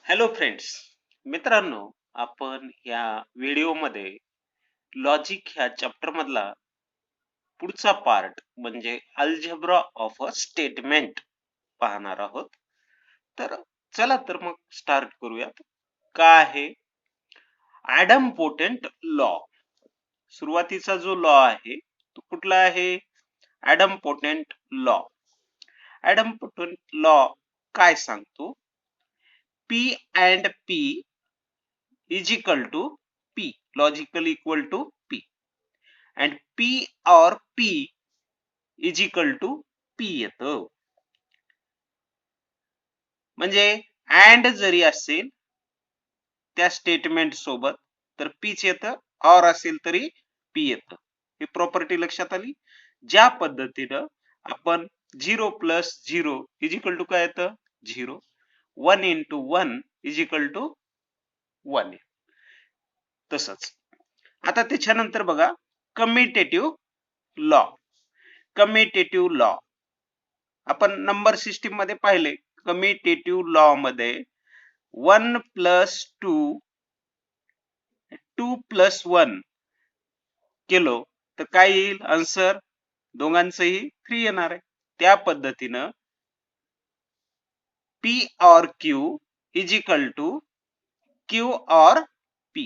Hello friends, मित्रांनो, आपण या व्हिडिओमध्ये लॉजिक ह्या चॅप्टर मधला पुढचा पार्ट म्हणजे अल्जेब्रा ऑफ अ स्टेटमेंट पाहणार आहोत. तर चला तर मग स्टार्ट करूयात. काय आहे ॲडमपोटेंट लॉ? सुरुवातीचा जो लॉ आहे तो कुठला आहे? ॲडमपोटेंट लॉ. ॲडमपोटेंट लॉ काय सांगतो? P and P is equal to P, logical equal to P, and P or P is equal to P येतं. म्हणजे and जरी असेल त्या स्टेटमेंट सोबत तर Pच येतं, or असेल तरी P येतं. ही प्रॉपर्टी लक्षात आली. ज्या पद्धतीनं आपण 0 प्लस 0 इज इक्वल टू काय येतं? 0. 1 into 1 इज इक्वल टू 1. तसंच आता त्याच्यानंतर बघा कम्युटेटिव्ह लॉ. कम्युटेटिव्ह लॉ आपण नंबर सिस्टीम मध्ये पाहिले. कम्युटेटिव्ह लॉ मध्ये 1 प्लस 2 2 प्लस 1 केलो तर काय येईल आन्सर? दोघांचंही 3 येणार आहे. त्या पद्धतीनं P or Q is equal to Q or P.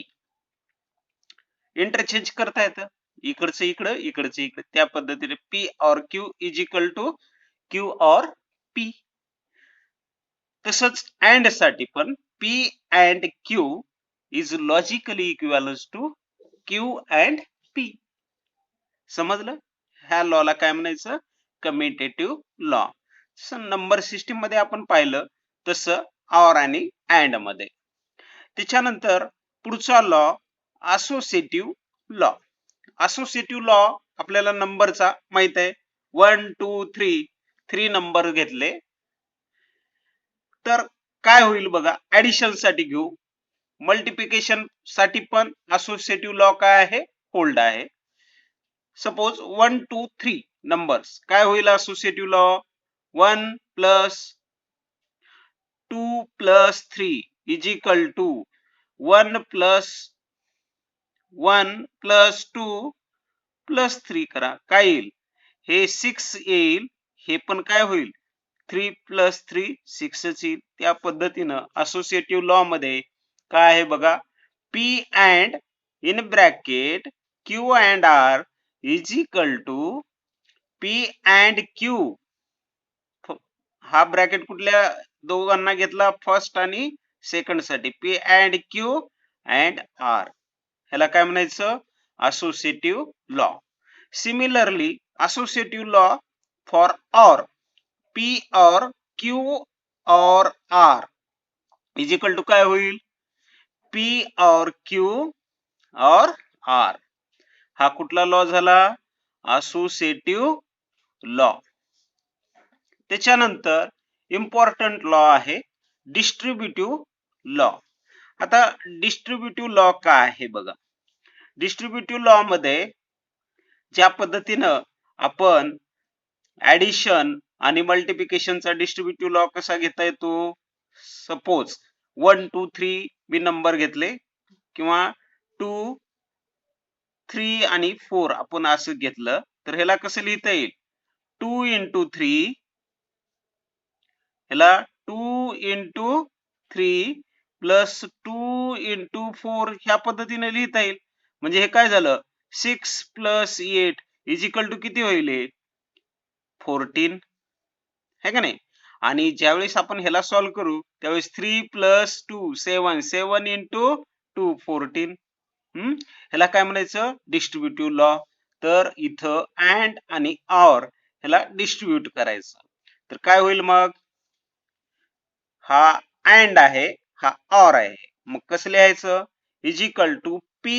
Interchange करता येतं. इकडचं इकडं, इकडचं इकडं. त्या पद्धतीने P or Q is equal to Q or P. तसंच अँड साठी पण P and Q is logically equivalent to Q and P. समजलं? ह्या लॉला काय म्हणायचं? Commutative law. नंबर सिस्टीम मध्ये आपण पाहिलं तसं ऑर आणि अँड मध्ये. त्याच्यानंतर पुढचा law associative law. Associative law आपल्याला नंबरचा माहित आहे. 1 2 3 नंबर घेतले तर काय होईल बघा. ऍडिशन साठी घेऊ, मल्टिप्लिकेशन साठी पण असोसिएटिव्ह लॉ काय आहे? होल्ड आहे. सपोज 1 2 3 नंबर्स काय होईल associative law? 1 plus 2 plus 3 is equal to 1 plus 1 plus 2 plus 3 करा. काय येईल? हे 6 येईल. हे पण काय होईल? 3 प्लस 3 6 येईल. त्या पद्धतीनं असोसिएटिव्ह लॉ मध्ये काय आहे बघा. P and in bracket Q and R is equal to P and Q. हा ब्रॅकेट कुठल्या दोघांना घेतला? फर्स्ट आणि सेकंड साठी. P and Q and R. ह्याला काय म्हणायचं? Associative law. Similarly associative law for OR. P or Q or R is equal to काय होईल? P or Q or R. हा कुठला लॉ झाला? Associative law. त्याच्यानंतर इम्पॉर्टंट लॉ आहे डिस्ट्रीब्युटिव्ह लॉ. आता डिस्ट्रीब्युटिव्ह लॉ काय आहे बघा. डिस्ट्रीब्युटिव्ह लॉ मध्ये ज्या पद्धतीनं आपण ऍडिशन आणि मल्टिप्लिकेशनचा डिस्ट्रीब्युटिव्ह लॉ कसा घेता येतो? सपोज 1 2 3 मी नंबर घेतले किंवा 2 3 आणि 4 आपण असं घेतलं तर ह्याला कसं लिहिता येईल? 2 into 3 ह्याला 2 into 3 प्लस 2 into 4 ह्या पद्धतीने लिहिता येईल. म्हणजे हे काय झालं? 6 प्लस 8 इज इक्वल टू किती होईल? 14 है का नाही? आणि ज्यावेळेस आपण ह्याला सॉल्व करू त्यावेळेस 3 प्लस 2 7 7 into 2 14. ह्याला काय म्हणायचं? Distributive law. तर इथं अँड आणि ऑर ह्याला डिस्ट्रीब्यूट करायचं तर काय होईल मग? हा अँड आहे, हा ऑर आहे. मग कसं लिहायचं? Is equal to P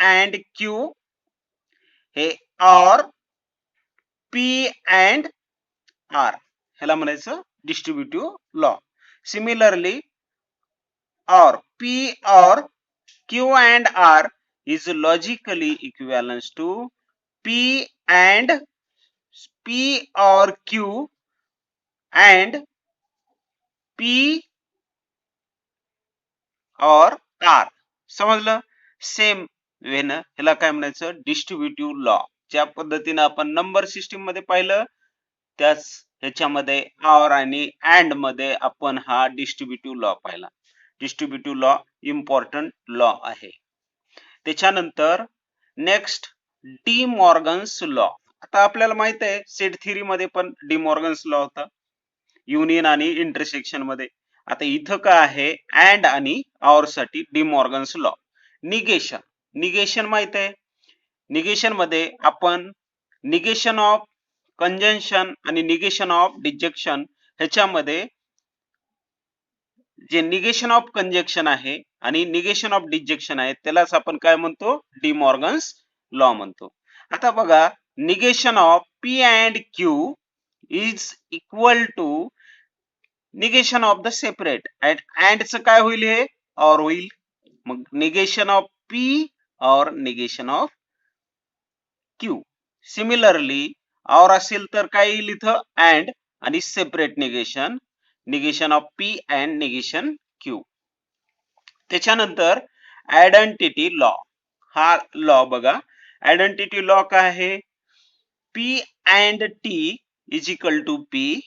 and Q हे ऑर P and R. ह्याला म्हणायचं distributive law. Similarly or P or Q and R is logically equivalent to P and P or Q and P और R. समजलं? Same Wien ह्याला काय म्हणायचं, distributive law. ज्या पद्धतीने आपण नंबर सिस्टीम मध्ये पाहिलं त्याच ह्याच्यामध्ये ऑर आणि अँड मध्ये आपण हा डिस्ट्रीब्युटिव्ह लॉ पाहिला. डिस्ट्रीब्युटिव्ह लॉ इम्पॉर्टंट लॉ आहे. त्याच्यानंतर नेक्स्ट डी मॉर्गन्स लॉ. आता आपल्याला माहित आहे सेट थिअरी मध्ये पण डी मॉर्गन्स लॉ होता, युनियन आणि इंटरसेक्शन मध्ये. आता इथं काय आहे, अँड आणि ऑर साठी D Morgan's law. Negation, negation माहित आहे. निगेशन मध्ये आपण निगेशन ऑफ कंजंक्शन आणि निगेशन ऑफ डिजेक्शन ह्याच्यामध्ये जे निगेशन ऑफ कंजंक्शन आहे आणि निगेशन ऑफ डिजेक्शन आहे त्यालाच आपण काय म्हणतो, डी मॉर्गन्स लॉ म्हणतो. आता बघा, negation of P and Q is equal to negation of the separate. अँडचं काय होईल, हे और होईल. मग negation of P or negation of Q. Similarly or असेल तर काय येईल इथं, अँड आणि separate negation, negation of P and negation Q. त्याच्यानंतर आयडेंटिटी लॉ. हा लॉ बघा, आयडेंटिटी लॉ काय आहे, P and T is equal to P,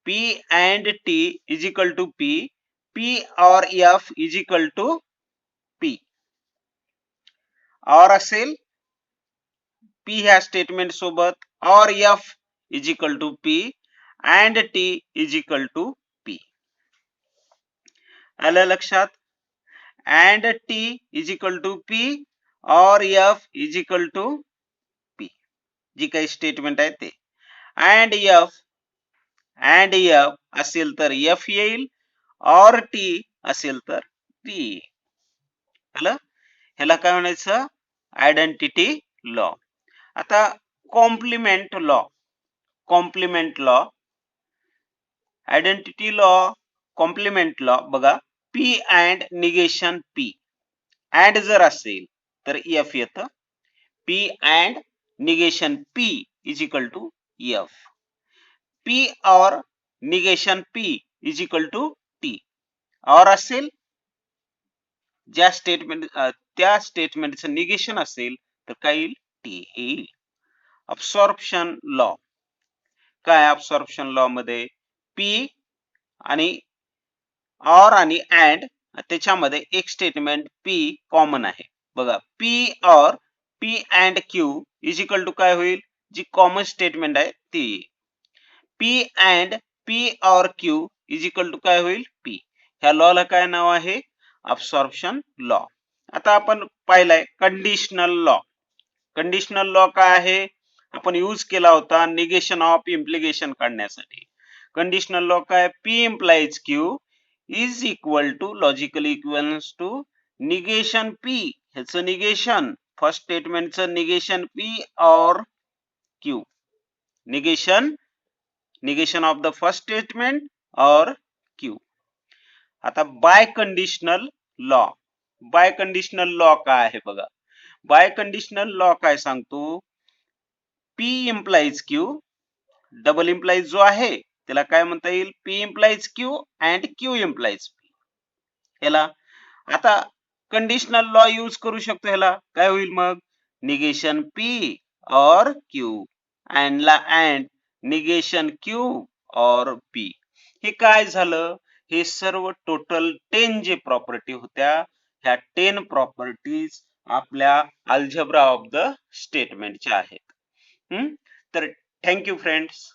P and T is equal to P, P or F is equal to P. Or असेल P ह्या statement सोबत, or F is equal to P and T is equal to P. आलं लक्षात? And T is equal to P or F is equal to P, जी काही statement आहे ते. And F असेल तर एफ येईल, और टी असेल तर टी येईल. आलं? ह्याला काय म्हणायचं, आयडेंटिटी लॉ. आता complement law. Complement law, identity law, complement law बघा, P and negation P. And जर असेल तर एफ येतं, P and negation P is equal to F, P or negation P is equal to T. Or असेल ज्या statement त्या स्टेटमेंटचं negation असेल तर काय येईल, टी येईल. Absorption law. काय अब्सॉर्प्शन लॉ मध्ये, पी आणि और आणि अँड त्याच्यामध्ये एक स्टेटमेंट पी कॉमन आहे. बघा, P or P and Q is equal to काय होईल, जी कॉमन स्टेटमेंट आहे ती. P and P or Q is equal to काय होईल, पी. ह्या लॉला काय नाव आहे, अब्सॉर्प्शन लॉ. आता आपण पाहिलाय कंडिशनल लॉ. कंडिशनल लॉ काय आहे, आपण यूज केला होता निगेशन ऑफ इम्प्लिकेशन काढण्यासाठी. कंडिशनल लॉ काय, P implies Q is equal to logically equals to negation P. ह्याचं निगेशन, फर्स्ट स्टेटमेंटचं negation P or Q. Negation of the first statement or Q. आता by conditional law. By conditional law काय आहे बघा, by conditional law काय सांगतो, P implies Q, double implies जो आहे त्याला काय म्हणता येईल, P implies Q and Q implies P. ह्याला आता कंडिशनल लॉ यूज करू शकतो. ह्याला काय होईल मग, negation P or Q and ला अँड निगेशन क्यू और पी. हे काय झालं, हे सर्व टोटल 10 जे प्रॉपर्टी होत्या, ह्या 10 प्रॉपर्टीज आपल्या अल्जेब्रा ऑफ द स्टेटमेंटच्या आहेत. तर थँक्यू फ्रेंड्स.